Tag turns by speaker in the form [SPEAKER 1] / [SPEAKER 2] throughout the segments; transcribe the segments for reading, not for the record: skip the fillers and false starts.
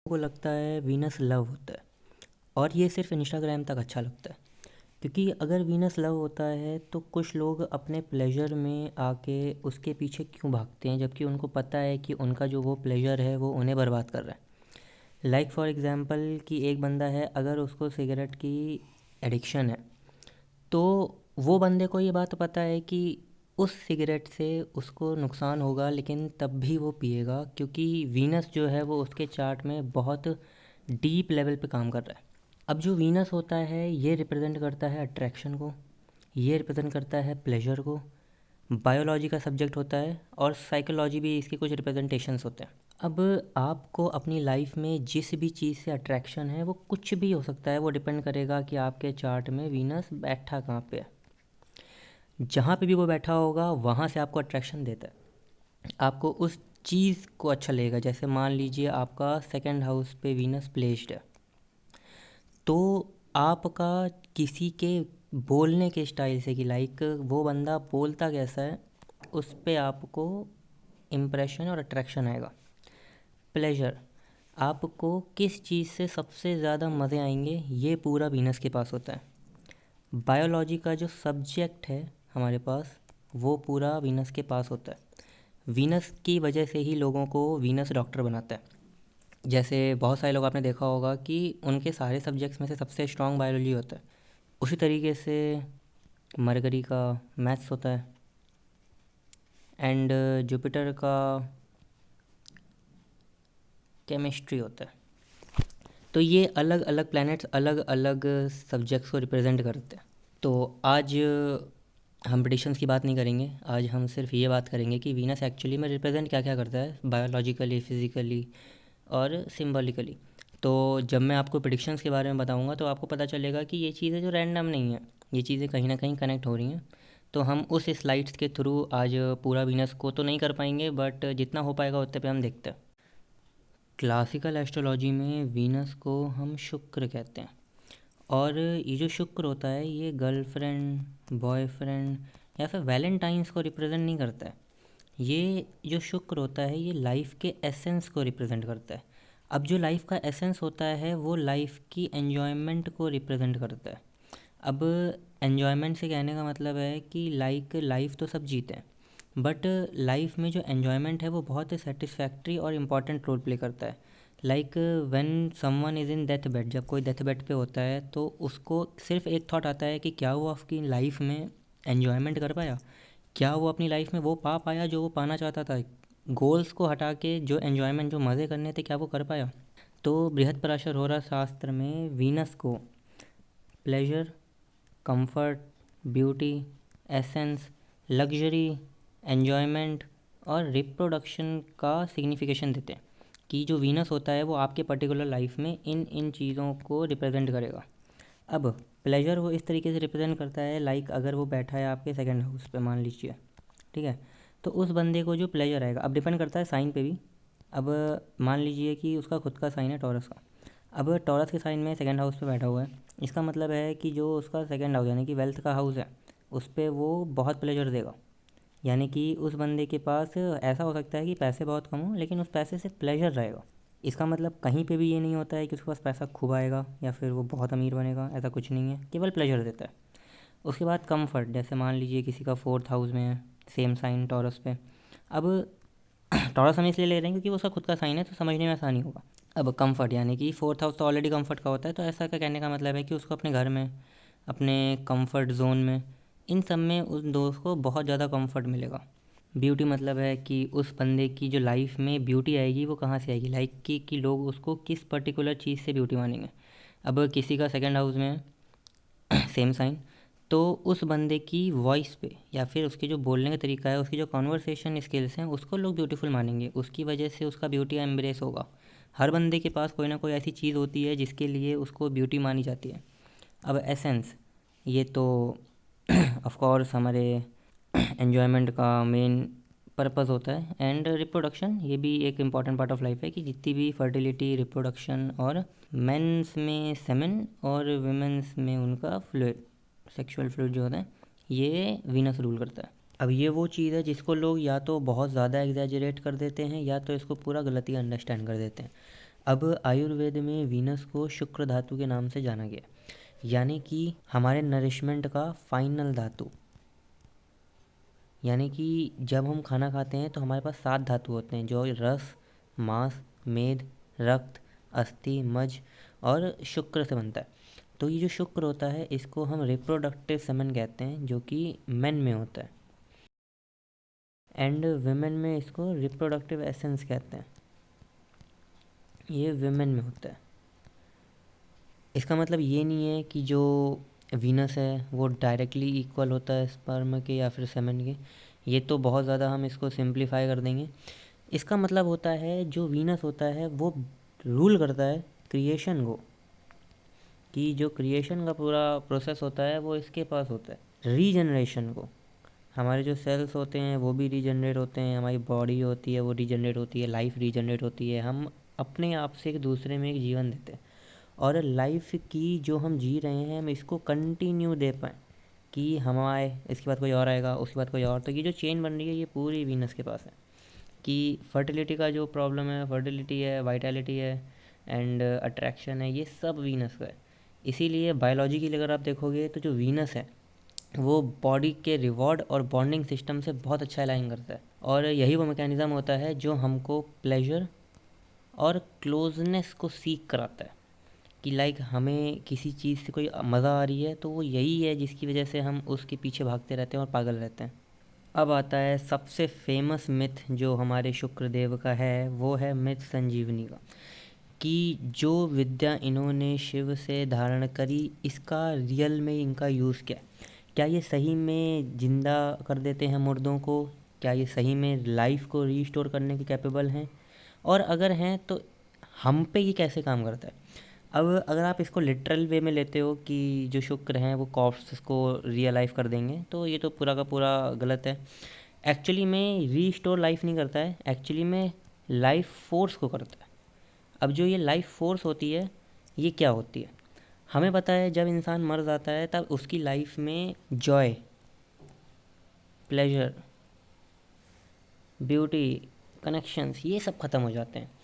[SPEAKER 1] को लगता है वीनस लव होता है और ये सिर्फ इंस्टाग्राम तक अच्छा लगता है। क्योंकि अगर वीनस लव होता है तो कुछ लोग अपने प्लेजर में आके उसके पीछे क्यों भागते हैं, जबकि उनको पता है कि उनका जो वो प्लेजर है वो उन्हें बर्बाद कर रहा है। लाइक फॉर एग्ज़ाम्पल कि एक बंदा है, अगर उसको सिगरेट की एडिक्शन है तो वो बंदे को ये बात पता है कि उस सिगरेट से उसको नुकसान होगा, लेकिन तब भी वो पिएगा क्योंकि वीनस जो है वो उसके चार्ट में बहुत डीप लेवल पे काम कर रहा है। अब जो वीनस होता है ये रिप्रेजेंट करता है अट्रैक्शन को, ये रिप्रेजेंट करता है प्लेजर को, बायोलॉजी का सब्जेक्ट होता है और साइकोलॉजी भी इसके कुछ रिप्रेजेंटेशंस होते हैं। अब आपको अपनी लाइफ में जिस भी चीज़ से अट्रैक्शन है वो कुछ भी हो सकता है, वो डिपेंड करेगा कि आपके चार्ट में वीनस बैठा कहाँ पे है। जहाँ पे भी वो बैठा होगा वहाँ से आपको अट्रैक्शन देता है, आपको उस चीज़ को अच्छा लगेगा। जैसे मान लीजिए आपका सेकंड हाउस पे वीनस प्लेस्ड है, तो आपका किसी के बोलने के स्टाइल से कि लाइक वो बंदा बोलता कैसा है उस पे आपको इम्प्रेशन और अट्रैक्शन आएगा। प्लेजर, आपको किस चीज़ से सबसे ज़्यादा मज़े आएंगे ये पूरा वीनस के पास होता है। बायोलॉजी का जो सब्जेक्ट है हमारे पास वो पूरा वीनस के पास होता है। वीनस की वजह से ही लोगों को वीनस डॉक्टर बनाता है। जैसे बहुत सारे लोग आपने देखा होगा कि उनके सारे सब्जेक्ट्स में से सबसे स्ट्रॉन्ग बायोलॉजी होता है, उसी तरीके से मरकरी का मैथ्स होता है एंड जुपिटर का केमिस्ट्री होता है। तो ये अलग अलग प्लैनेट्स अलग अलग सब्जेक्ट्स को रिप्रेजेंट करते हैं। तो आज हम प्रेडिक्शंस की बात नहीं करेंगे, आज हम सिर्फ ये बात करेंगे कि वीनस एक्चुअली में रिप्रेजेंट क्या क्या करता है बायोलॉजिकली, फिज़िकली और सिम्बॉलिकली। तो जब मैं आपको प्रेडिक्शंस के बारे में बताऊंगा तो आपको पता चलेगा कि ये चीज़ें जो रैंडम नहीं है, ये चीज़ें कहीं ना कहीं कनेक्ट हो रही हैं। तो हम उस स्लाइड्स के थ्रू आज पूरा वीनस को तो नहीं कर पाएंगे, बट जितना हो पाएगा उतने पे हम देखते हैं। क्लासिकल एस्ट्रोलॉजी में वीनस को हम शुक्र कहते हैं, और ये जो शुक्र होता है ये गर्लफ्रेंड, बॉयफ्रेंड या फिर वैलेंटाइंस को रिप्रेजेंट नहीं करता है। ये जो शुक्र होता है ये लाइफ के एसेंस को रिप्रेजेंट करता है। अब जो लाइफ का एसेंस होता है वो लाइफ की एन्जॉयमेंट को रिप्रेजेंट करता है। अब एन्जॉयमेंट से कहने का मतलब है कि लाइक लाइफ तो सब जीते हैं, बट लाइफ में जो एन्जॉयमेंट है वो बहुत सेटिस्फैक्ट्री और इम्पॉर्टेंट रोल प्ले करता है। Like when someone is in death bed, जब कोई डेथ बेड पे होता है तो उसको सिर्फ एक थॉट आता है कि क्या वो आपकी लाइफ में एन्जॉयमेंट कर पाया, क्या वो अपनी लाइफ में वो पा पाया जो वो पाना चाहता था। गोल्स को हटा के जो एन्जॉयमेंट, जो मज़े करने थे, क्या वो कर पाया। तो बृहत्पराशर होरा शास्त्र में वीनस को pleasure, comfort, beauty, essence, luxury, enjoyment और रिप्रोडक्शन का सिग्निफिकेशन देते हैं कि जो वीनस होता है वो आपके पर्टिकुलर लाइफ में इन इन चीज़ों को रिप्रेजेंट करेगा। अब प्लेजर वो इस तरीके से रिप्रेजेंट करता है, लाइक अगर वो बैठा है आपके सेकंड हाउस पे मान लीजिए, ठीक है, तो उस बंदे को जो प्लेजर आएगा, अब डिपेंड करता है साइन पे भी। अब मान लीजिए कि उसका खुद का साइन है टॉरस का, अब टॉरस के साइन में सेकंड हाउस पे बैठा हुआ है, इसका मतलब है कि जो उसका सेकंड हाउस यानी कि वेल्थ का हाउस है उस पर वो बहुत प्लेजर देगा। यानी कि उस बंदे के पास ऐसा हो सकता है कि पैसे बहुत कम हो लेकिन उस पैसे से प्लेजर रहेगा। इसका मतलब कहीं पे भी ये नहीं होता है कि उसके पास पैसा खूब आएगा या फिर वो बहुत अमीर बनेगा, ऐसा कुछ नहीं है, केवल प्लेजर देता है। उसके बाद कंफर्ट, जैसे मान लीजिए किसी का फोर्थ हाउस में है, सेम साइन टॉरस पे। अब टॉरस हम इसलिए ले रहे हैं क्योंकि वो उसका खुद का साइन है तो समझने में आसानी होगा। अब कंफर्ट यानी कि फोर्थ हाउस तो ऑलरेडी कंफर्ट का होता है, तो ऐसा का कहने का मतलब है कि उसको अपने घर में, अपने कंफर्ट जोन में, इन सब में उस दोस्त को बहुत ज़्यादा कंफर्ट मिलेगा। ब्यूटी मतलब है कि उस बंदे की जो लाइफ में ब्यूटी आएगी वो कहाँ से आएगी, लाइक कि लोग उसको किस पर्टिकुलर चीज़ से ब्यूटी मानेंगे। अब किसी का सेकंड हाउस में सेम साइन, तो उस बंदे की वॉइस पे या फिर उसके जो बोलने का तरीका है, उसकी जो कॉन्वर्सेशन स्किल्स हैं, उसको लोग ब्यूटीफुल मानेंगे, उसकी वजह से उसका ब्यूटी एम्ब्रेस होगा। हर बंदे के पास कोई ना कोई ऐसी चीज़ होती है जिसके लिए उसको ब्यूटी मानी जाती है। अब एसेंस, ये तो ऑफ कोर्स हमारे एन्जॉयमेंट का मेन पर्पस होता है, एंड रिप्रोडक्शन ये भी एक इम्पॉर्टेंट पार्ट ऑफ लाइफ है कि जितनी भी फर्टिलिटी, रिप्रोडक्शन और मेंस में सेमेन और वुमेन्स में उनका फ्लूइड, सेक्सुअल फ्लूइड जो होता है, ये वीनस रूल करता है। अब ये वो चीज़ है जिसको लोग या तो बहुत ज़्यादा एग्जैजरेट कर देते हैं या तो इसको पूरा गलत ही अंडरस्टैंड कर देते हैं। अब आयुर्वेद में वीनस को शुक्र धातु के नाम से जाना गया, यानी कि हमारे नरिशमेंट का फाइनल धातु। यानी कि जब हम खाना खाते हैं तो हमारे पास 7 धातु होते हैं, जो रस, मांस, मेद, रक्त, अस्थि, मज्ज और शुक्र से बनता है। तो ये जो शुक्र होता है इसको हम रिप्रोडक्टिव सेमन कहते हैं, जो कि मेन में होता है, एंड विमेन में इसको रिप्रोडक्टिव एसेंस कहते हैं, ये विमेन में होता है। इसका मतलब ये नहीं है कि जो वीनस है वो डायरेक्टली इक्वल होता है स्पर्म के या फिर सेमन के, ये तो बहुत ज़्यादा हम इसको सिंप्लीफाई कर देंगे। इसका मतलब होता है जो वीनस होता है वो रूल करता है क्रिएशन को, कि जो क्रिएशन का पूरा प्रोसेस होता है वो इसके पास होता है। रीजनरेशन को, हमारे जो सेल्स होते हैं वो भी रीजनरेट होते हैं, हमारी बॉडी होती है वो रीजनरेट होती है, लाइफ रीजनरेट होती है, हम अपने आप से एक दूसरे में एक जीवन देते हैं। और लाइफ की जो हम जी रहे हैं हम इसको कंटिन्यू दे पाएँ, कि हम आए इसके बाद कोई और आएगा, उसके बाद कोई और, तो ये जो चेन बन रही है ये पूरी वीनस के पास है। कि फर्टिलिटी का जो प्रॉब्लम है, फर्टिलिटी है, वाइटैलिटी है एंड अट्रैक्शन है, ये सब वीनस का है। इसीलिए बायोलॉजिकली अगर आप देखोगे तो जो वीनस है वो बॉडी के रिवॉर्ड और बॉन्डिंग सिस्टम से बहुत अच्छा अलाइन करता है, और यही वो मैकेनिज़्म होता है जो हमको प्लेजर और क्लोजनेस को सीख कराता है। कि लाइक हमें किसी चीज़ से कोई मज़ा आ रही है तो वो यही है जिसकी वजह से हम उसके पीछे भागते रहते हैं और पागल रहते हैं। अब आता है सबसे फेमस मिथ जो हमारे शुक्रदेव का है, वो है मिथ संजीवनी का, कि जो विद्या इन्होंने शिव से धारण करी इसका रियल में इनका यूज़ क्या है। क्या ये सही में ज़िंदा कर देते हैं मुर्दों को? क्या ये सही में लाइफ को रीस्टोर करने के कैपेबल हैं? और अगर हैं तो हम पे ये कैसे काम करता है? अब अगर आप इसको लिटरल वे में लेते हो कि जो शुक्र हैं वो कॉर्प्स को रियलाइव कर देंगे, तो ये तो पूरा का पूरा गलत है। एक्चुअली में रीस्टोर लाइफ नहीं करता है, एक्चुअली में लाइफ फोर्स को करता है। अब जो ये लाइफ फोर्स होती है ये क्या होती है? हमें पता है जब इंसान मर जाता है तब उसकी लाइफ में जॉय, प्लेजर, ब्यूटी, कनेक्शंस ये सब ख़त्म हो जाते हैं।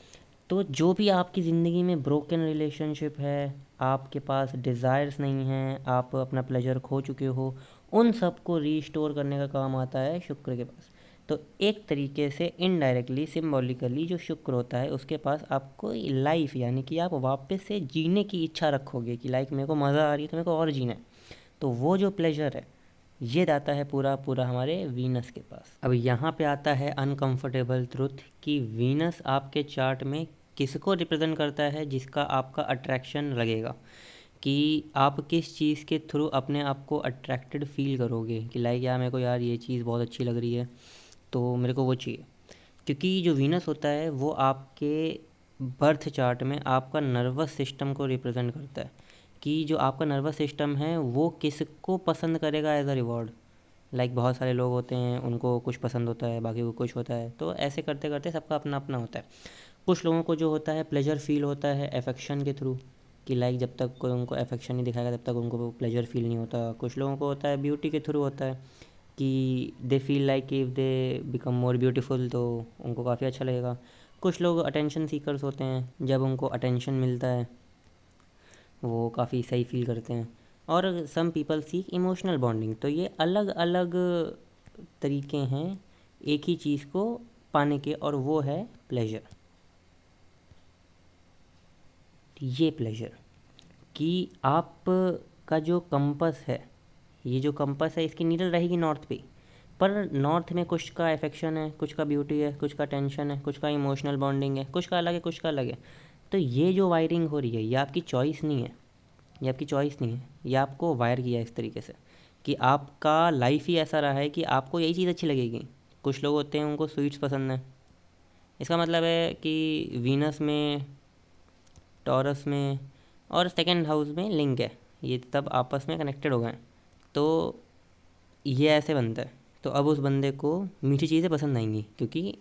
[SPEAKER 1] तो जो भी आपकी ज़िंदगी में ब्रोकन रिलेशनशिप है, आपके पास डिज़ायर्स नहीं हैं, आप अपना प्लेजर खो चुके हो, उन सब को रीस्टोर करने का काम आता है शुक्र के पास। तो एक तरीके से इनडायरेक्टली सिम्बॉलिकली जो शुक्र होता है उसके पास आपको लाइफ, यानी कि आप वापस से जीने की इच्छा रखोगे कि लाइक मेरे को मज़ा आ रही है तो मेरे को और जीना है, तो वो जो प्लेजर है ये आता है पूरा पूरा हमारे वीनस के पास। अब यहाँ पे आता है अनकंफर्टेबल ट्रुथ कि वीनस आपके चार्ट में किसको रिप्रेजेंट करता है, जिसका आपका अट्रैक्शन लगेगा, कि आप किस चीज़ के थ्रू अपने आप को अट्रैक्टेड फील करोगे, कि लाइक यार मेरे को यार ये चीज़ बहुत अच्छी लग रही है तो मेरे को वो चाहिए। क्योंकि जो वीनस होता है वो आपके बर्थ चार्ट में आपका नर्वस सिस्टम को रिप्रेजेंट करता है, कि जो आपका नर्वस सिस्टम है वो किसको पसंद करेगा एज अ रिवॉर्ड। लाइक बहुत सारे लोग होते हैं उनको कुछ पसंद होता है, बाकी को कुछ होता है, तो ऐसे करते करते सबका अपना अपना होता है। कुछ लोगों को जो होता है प्लेजर फील होता है अफेक्शन के थ्रू, कि लाइक जब तक कोई उनको अफेक्शन नहीं दिखाएगा तब तक उनको प्लेजर फील नहीं होता। कुछ लोगों को होता है ब्यूटी के थ्रू होता है, कि they feel like if they become more beautiful तो उनको काफ़ी अच्छा लगेगा। कुछ लोग अटेंशन सीकर्स होते हैं, जब उनको अटेंशन मिलता है वो काफ़ी सही फील करते हैं। और some people seek emotional bonding. तो ये अलग अलग तरीके हैं एक ही चीज़ को पाने के, और वो है प्लेजर। ये प्लेजर कि आप का जो कंपस है, ये जो कंपस है इसकी नीडल रहेगी नॉर्थ पे, पर नॉर्थ में कुछ का अफेक्शन है, कुछ का ब्यूटी है, कुछ का टेंशन है, कुछ का इमोशनल बॉन्डिंग है, कुछ का अलग है, कुछ का अलग है। तो ये जो वायरिंग हो रही है ये आपकी चॉइस नहीं है, ये आपकी चॉइस नहीं है, ये आपको वायर किया है इस तरीके से कि आपका लाइफ ही ऐसा रहा है कि आपको यही चीज़ अच्छी लगेगी। कुछ लोग होते हैं उनको स्वीट्स पसंद है, इसका मतलब है कि वीनस में, टॉरस में और सेकंड हाउस में लिंक है, ये तब आपस में कनेक्टेड हो गए, तो ये ऐसे बनता है। तो अब उस बंदे को मीठी चीज़ें पसंद आएंगी क्योंकि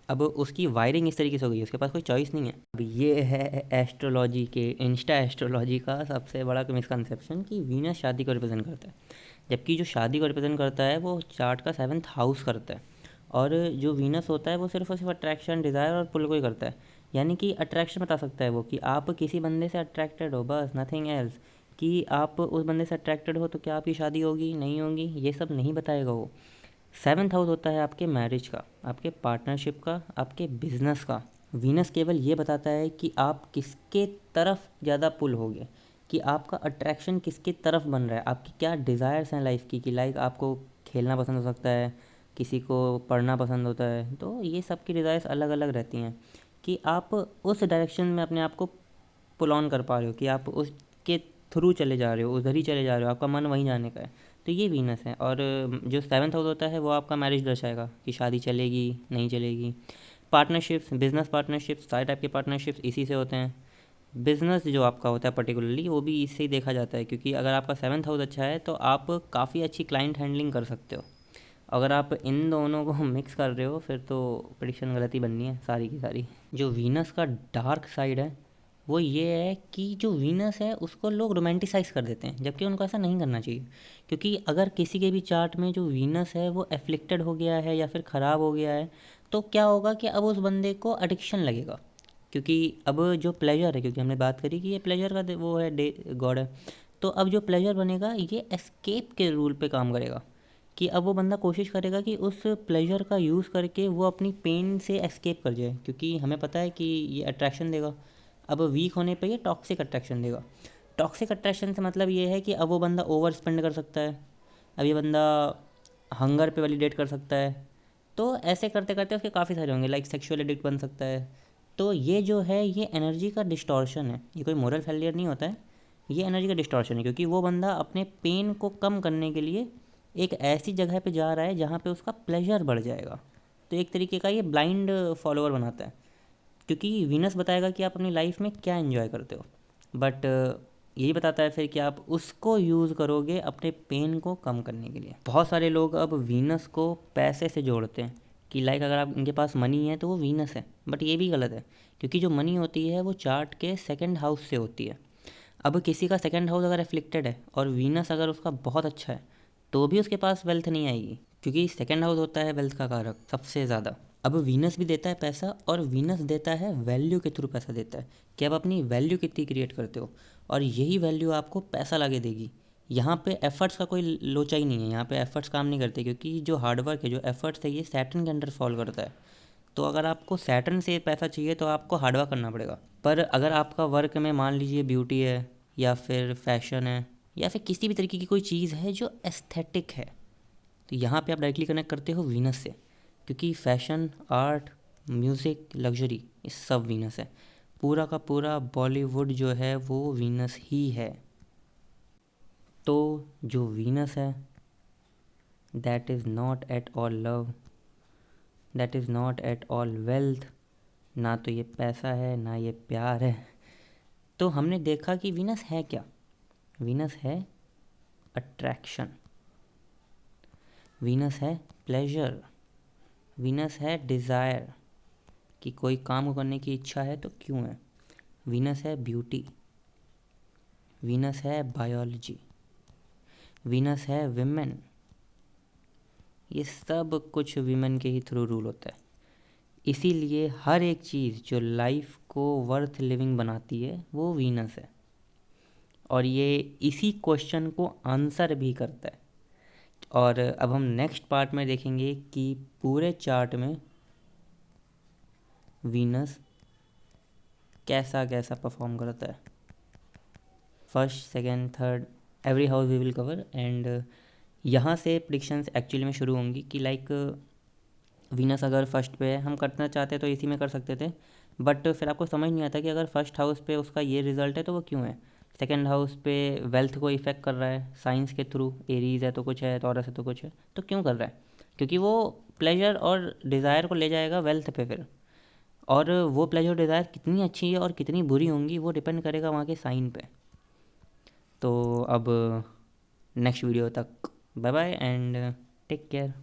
[SPEAKER 1] अब उसकी वायरिंग इस तरीके से हो गई है, उसके पास कोई चॉइस नहीं है। अब ये है एस्ट्रोलॉजी के, इंस्टा एस्ट्रोलॉजी का सबसे बड़ा मिसकंसेप्शन कि वीनस शादी को रिप्रेजेंट करता है, जबकि जो शादी को रिप्रेजेंट करता है वो चार्ट का 7th हाउस करता है, और जो वीनस होता है वो सिर्फ और सिर्फ अट्रैक्शन, डिज़ायर और पुल को ही करता है। यानी कि अट्रैक्शन बता सकता है वो, कि आप किसी बंदे से अट्रैक्टेड हो, बस नथिंग एल्स। कि आप उस बंदे से अट्रैक्टेड हो तो क्या आपकी शादी होगी नहीं होगी, ये सब नहीं बताएगा वो। सेवन्थ हाउस होता है आपके मैरिज का, आपके पार्टनरशिप का, आपके बिजनेस का। वीनस केवल ये बताता है कि आप किसके तरफ ज़्यादा पुल होगे, कि आपका अट्रैक्शन किसकी तरफ बन रहा है, आपकी क्या डिज़ायर्स हैं लाइफ की, कि लाइक आपको खेलना पसंद हो सकता है, किसी को पढ़ना पसंद होता है, तो ये सब की डिज़ायर्स अलग अलग रहती हैं, कि आप उस डायरेक्शन में अपने आप को पुल ऑन कर पा रहे हो, कि आप उसके थ्रू चले जा रहे हो, उधर ही चले जा रहे हो, आपका मन वहीं जाने का है। तो ये वीनस है। और जो सेवन्थ हाउस होता है वो आपका मैरिज दर्शाएगा, कि शादी चलेगी नहीं चलेगी। पार्टनरशिप्स, बिजनेस पार्टनरशिप्स, सारे टाइप के पार्टनरशिप्स इसी से होते हैं। बिज़नेस जो आपका होता है पर्टिकुलरली, वो भी इससे ही देखा जाता है, क्योंकि अगर आपका सेवन्थ हाउस अच्छा है तो आप काफ़ी अच्छी क्लाइंट हैंडलिंग कर सकते हो। अगर आप इन दोनों को मिक्स कर रहे हो फिर तो प्रेडिक्शन गलत ही बननी है सारी की सारी। जो वीनस का डार्क साइड है वो ये है कि जो वीनस है उसको लोग रोमांटिसाइज़ कर देते हैं, जबकि उनको ऐसा नहीं करना चाहिए। क्योंकि अगर किसी के भी चार्ट में जो वीनस है वो एफ्लिक्टेड हो गया है या फिर ख़राब हो गया है, तो क्या होगा कि अब उस बंदे को एडिक्शन लगेगा। क्योंकि अब जो प्लेजर है, क्योंकि हमने बात करी कि ये प्लेजर का वो है, डे गॉड है। तो अब जो प्लेजर बनेगा ये एस्केप के रूल पे काम करेगा, कि अब वो बंदा कोशिश करेगा कि उस प्लेजर का यूज़ करके वो अपनी पेन से एस्केप कर जाए, क्योंकि हमें पता है कि ये अट्रैक्शन देगा। अब वीक होने पे ये टॉक्सिक अट्रैक्शन देगा। टॉक्सिक अट्रैक्शन से मतलब ये है कि अब वो बंदा ओवर स्पेंड कर सकता है, अब ये बंदा हंगर पे वैलिडेट कर सकता है। तो ऐसे करते करते उसके काफ़ी सारे होंगे, लाइक सेक्सुअल एडिक्ट बन सकता है। तो ये जो है ये एनर्जी का डिस्टॉर्शन है, ये कोई मोरल फेलियर नहीं होता है, ये एनर्जी का डिस्टॉर्शन है। क्योंकि वो बंदा अपने पेन को कम करने के लिए एक ऐसी जगह पे जा रहा है जहाँ पे उसका प्लेजर बढ़ जाएगा। तो एक तरीके का ये ब्लाइंड फॉलोअर बनाता है, क्योंकि वीनस बताएगा कि आप अपनी लाइफ में क्या एंजॉय करते हो, बट यही बताता है फिर कि आप उसको यूज़ करोगे अपने पेन को कम करने के लिए। बहुत सारे लोग अब वीनस को पैसे से जोड़ते हैं, कि लाइक अगर आप इनके पास मनी है तो वो वीनस है, बट ये भी गलत है। क्योंकि जो मनी होती है वो चार्ट के सेकंड हाउस से होती है। अब किसी का सेकंड हाउस अगर एफ्लिक्टेड है और वीनस अगर उसका बहुत अच्छा है, तो भी उसके पास वेल्थ नहीं आएगी, क्योंकि सेकंड हाउस होता है वेल्थ का कारक सबसे ज़्यादा। अब वीनस भी देता है पैसा, और वीनस देता है वैल्यू के थ्रू पैसा देता है, कि आप अपनी वैल्यू कितनी क्रिएट करते हो, और यही वैल्यू आपको पैसा लाके देगी। यहाँ पे एफर्ट्स का कोई लोचा ही नहीं है, यहाँ पे एफर्ट्स काम नहीं करते, क्योंकि जो हार्डवर्क है, जो एफर्ट्स है, ये सैटर्न के अंडर फॉल करता है। तो अगर आपको सैटर्न से पैसा चाहिए तो आपको हार्डवर्क करना पड़ेगा। पर अगर आपका वर्क में मान लीजिए ब्यूटी है, या फिर फैशन है, या फिर किसी भी तरीके की कोई चीज़ है जो एस्थेटिक है, तो यहाँ पे आप डायरेक्टली कनेक्ट करते हो वीनस से। क्योंकि फैशन, आर्ट, म्यूज़िक, लग्जरी, ये सब वीनस है। पूरा का पूरा बॉलीवुड जो है वो वीनस ही है। तो जो वीनस है, that is not at all love, that is not at all wealth. ना तो ये पैसा है ना ये प्यार है। तो हमने देखा कि वीनस है क्या। वीनस है अट्रैक्शन, वीनस है प्लेजर, वीनस है डिज़ायर, कि कोई काम को करने की इच्छा है तो क्यों है। वीनस है ब्यूटी, वीनस है बायोलॉजी, वीनस है विमेन। ये सब कुछ विमेन के ही थ्रू रूल होता है। इसीलिए हर एक चीज़ जो लाइफ को वर्थ लिविंग बनाती है वो वीनस है, और ये इसी क्वेश्चन को आंसर भी करता है। और अब हम नेक्स्ट पार्ट में देखेंगे कि पूरे चार्ट में वीनस कैसा कैसा परफॉर्म करता है। First, second, third, every house we will cover. And यहाँ से प्रिडिक्शंस एक्चुअली में शुरू होंगी, कि लाइक वीनस अगर फर्स्ट पे है, हम करना चाहते तो इसी में कर सकते थे, बट फिर आपको समझ नहीं आता कि अगर फर्स्ट हाउस पे उसका ये रिज़ल्ट है तो वो क्यों है। सेकंड हाउस पे वेल्थ को इफ़ेक्ट कर रहा है साइंस के थ्रू, एरीज है तो कुछ है, टॉरस है तो कुछ है, तो क्यों कर रहा है। क्योंकि वो प्लेजर और डिज़ायर को ले जाएगा वेल्थ पे फिर, और वो प्लेजर डिज़ायर कितनी अच्छी है और कितनी बुरी होंगी वो डिपेंड करेगा वहाँ के साइन पे। तो अब नेक्स्ट वीडियो तक bye bye and take care.